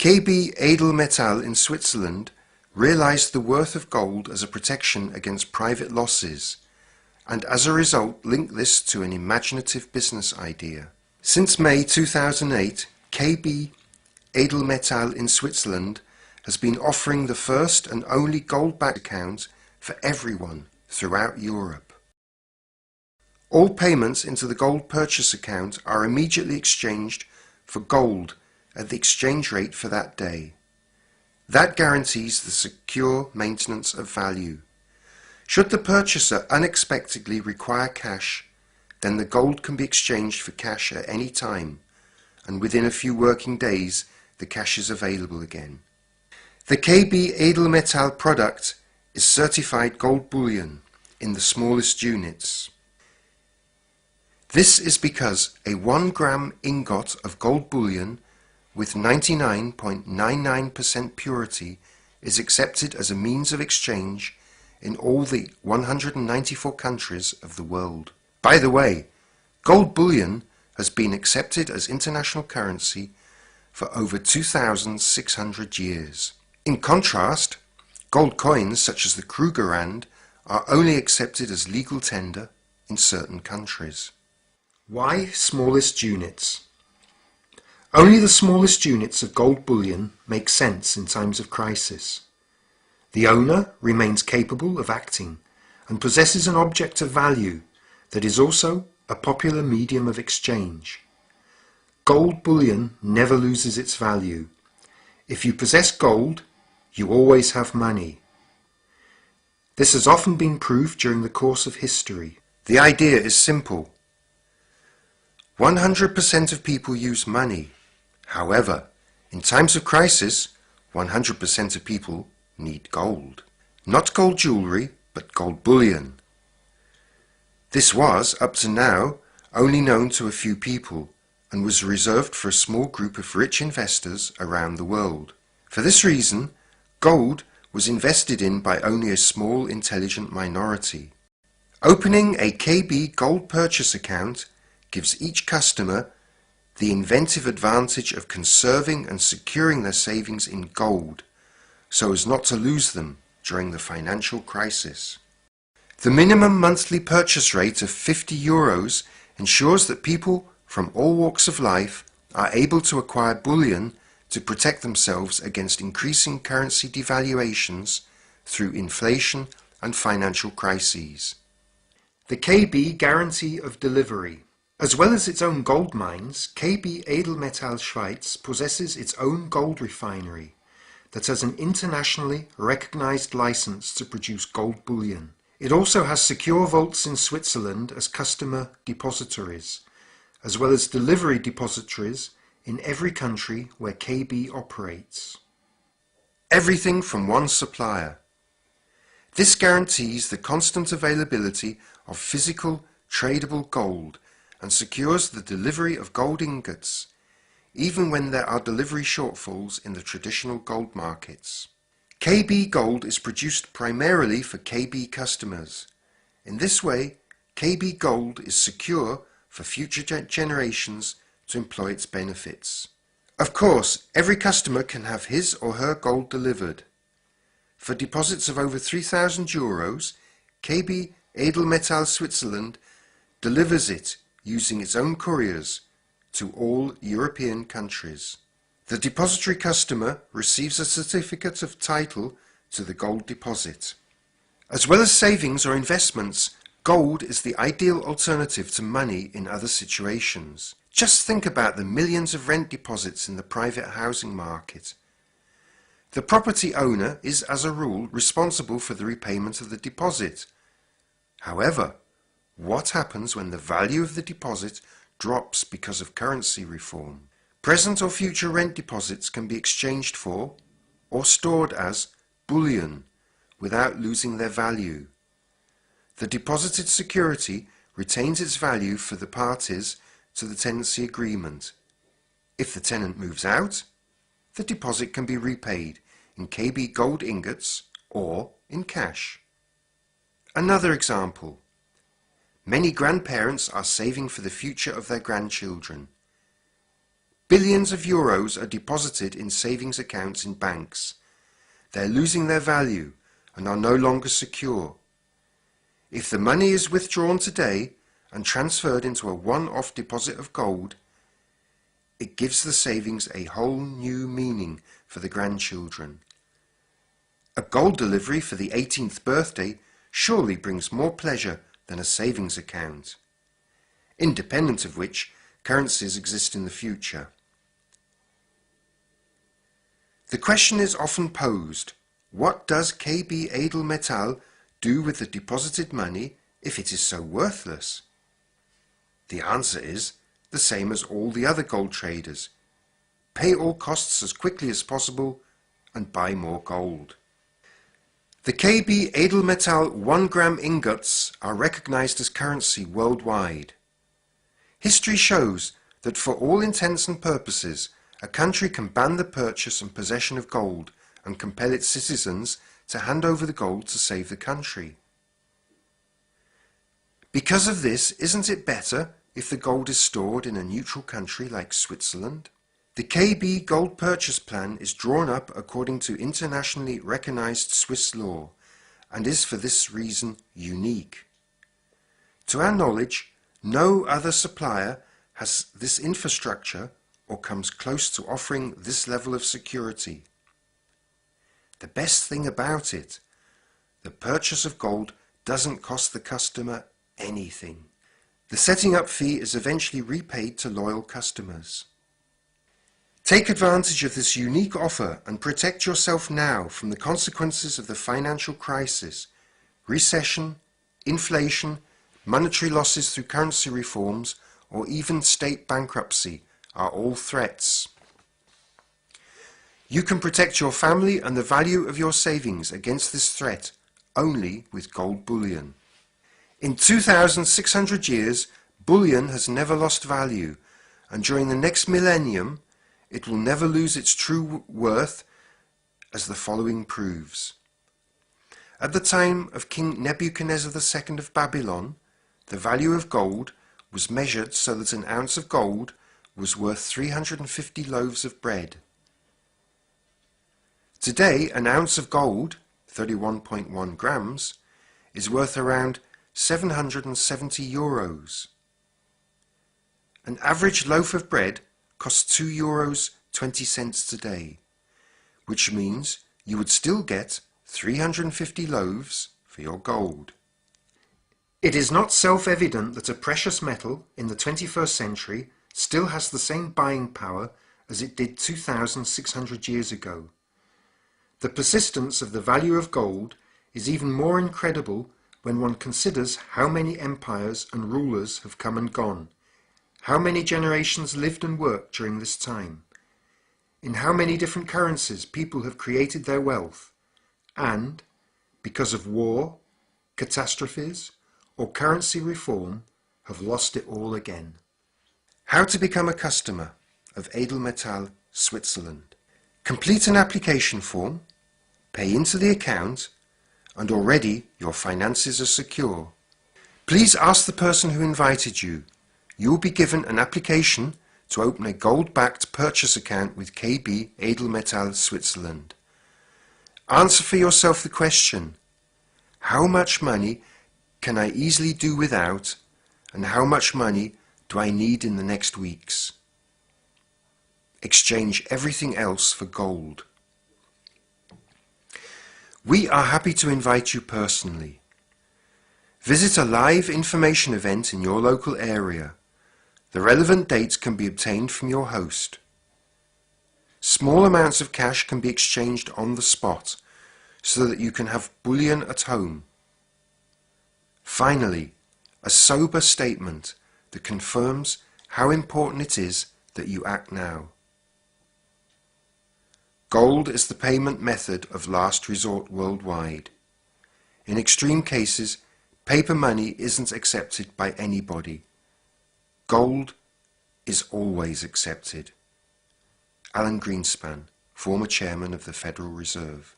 KB Edelmetall in Switzerland realized the worth of gold as a protection against private losses, and as a result linked this to an imaginative business idea. Since May 2008, KB Edelmetall in Switzerland has been offering the first and only gold-backed account for everyone throughout Europe. All payments into the gold purchase account are immediately exchanged for gold at the exchange rate for that day. That guarantees the secure maintenance of value. Should the purchaser unexpectedly require cash, then the gold can be exchanged for cash at any time, and within a few working days the cash is available again. The KB Edelmetall product is certified gold bullion in the smallest units. This is because a 1 gram ingot of gold bullion with 99.99% purity is accepted as a means of exchange in all the 194 countries of the world. By the way, gold bullion has been accepted as international currency for over 2,600 years. In contrast, gold coins such as the Krugerrand are only accepted as legal tender in certain countries. Why smallest units? Only the smallest units of gold bullion make sense in times of crisis. The owner remains capable of acting and possesses an object of value that is also a popular medium of exchange. Gold bullion never loses its value. If you possess gold, you always have money. This has often been proved during the course of history. The idea is simple. 100% of people use money. However, in times of crisis, 100% of people need gold. Not gold jewellery, but gold bullion. This was, up to now, only known to a few people and was reserved for a small group of rich investors around the world. For this reason, gold was invested in by only a small intelligent minority. Opening a KB gold purchase account gives each customer the inventive advantage of conserving and securing their savings in gold, so as not to lose them during the financial crisis. The minimum monthly purchase rate of €50 ensures that people from all walks of life are able to acquire bullion to protect themselves against increasing currency devaluations through inflation and financial crises. The KB guarantee of delivery. As well as its own gold mines, KB Edelmetall Schweiz possesses its own gold refinery that has an internationally recognized license to produce gold bullion. It also has secure vaults in Switzerland as customer depositories, as well as delivery depositories in every country where KB operates. Everything from one supplier. This guarantees the constant availability of physical, tradable gold and secures the delivery of gold ingots, even when there are delivery shortfalls in the traditional gold markets. KB gold is produced primarily for KB customers. In this way, KB gold is secure for future generations to employ its benefits. Of course, every customer can have his or her gold delivered. For deposits of over €3,000, KB Edelmetall Switzerland delivers it using its own couriers to all European countries. The depository customer receives a certificate of title to the gold deposit. As well as savings or investments, gold is the ideal alternative to money in other situations. Just think about the millions of rent deposits in the private housing market. The property owner is, as a rule, responsible for the repayment of the deposit. However, what happens when the value of the deposit drops because of currency reform? Present or future rent deposits can be exchanged for or stored as bullion without losing their value. The deposited security retains its value for the parties to the tenancy agreement. If the tenant moves out, the deposit can be repaid in KB gold ingots or in cash. Another example. Many grandparents are saving for the future of their grandchildren. Billions of euros are deposited in savings accounts in banks. They're losing their value and are no longer secure. If the money is withdrawn today and transferred into a one-off deposit of gold, it gives the savings a whole new meaning for the grandchildren. A gold delivery for the 18th birthday surely brings more pleasure than a savings account, independent of which currencies exist in the future. The question is often posed, what does KB Edelmetall do with the deposited money if it is so worthless? The answer is the same as all the other gold traders. Pay all costs as quickly as possible and buy more gold. The KB Edelmetall 1 gram ingots are recognized as currency worldwide. History shows that for all intents and purposes, a country can ban the purchase and possession of gold and compel its citizens to hand over the gold to save the country. Because of this, isn't it better if the gold is stored in a neutral country like Switzerland? The KB Gold Purchase Plan is drawn up according to internationally recognized Swiss law and is for this reason unique. To our knowledge, no other supplier has this infrastructure or comes close to offering this level of security. The best thing about it, the purchase of gold doesn't cost the customer anything. The setting up fee is eventually repaid to loyal customers. Take advantage of this unique offer and protect yourself now from the consequences of the financial crisis. Recession, inflation, monetary losses through currency reforms, or even state bankruptcy are all threats. You can protect your family and the value of your savings against this threat only with gold bullion. In 2,600 years, bullion has never lost value, and during the next millennium, it will never lose its true worth, as the following proves. At the time of King Nebuchadnezzar II of Babylon, the value of gold was measured so that an ounce of gold was worth 350 loaves of bread. Today, an ounce of gold, 31.1 grams, is worth around 770 euros. An average loaf of bread costs €2.20 today, which means you would still get 350 loaves for your gold. It is not self-evident that a precious metal in the 21st century still has the same buying power as it did 2,600 years ago. The persistence of the value of gold is even more incredible when one considers how many empires and rulers have come and gone, how many generations lived and worked during this time, in how many different currencies people have created their wealth, and, because of war, catastrophes, or currency reform, have lost it all again. How to become a customer of Edelmetall Switzerland. Complete an application form, pay into the account, and already your finances are secure. Please ask the person who invited you. You will be given an application to open a gold-backed purchase account with KB Edelmetall Switzerland. Answer for yourself the question, how much money can I easily do without, and how much money do I need in the next weeks? Exchange everything else for gold. We are happy to invite you personally. Visit a live information event in your local area. The relevant dates can be obtained from your host. Small amounts of cash can be exchanged on the spot so that you can have bullion at home. Finally, a sober statement that confirms how important it is that you act now. Gold is the payment method of last resort worldwide. In extreme cases, paper money isn't accepted by anybody. Gold is always accepted. Alan Greenspan, former chairman of the Federal Reserve.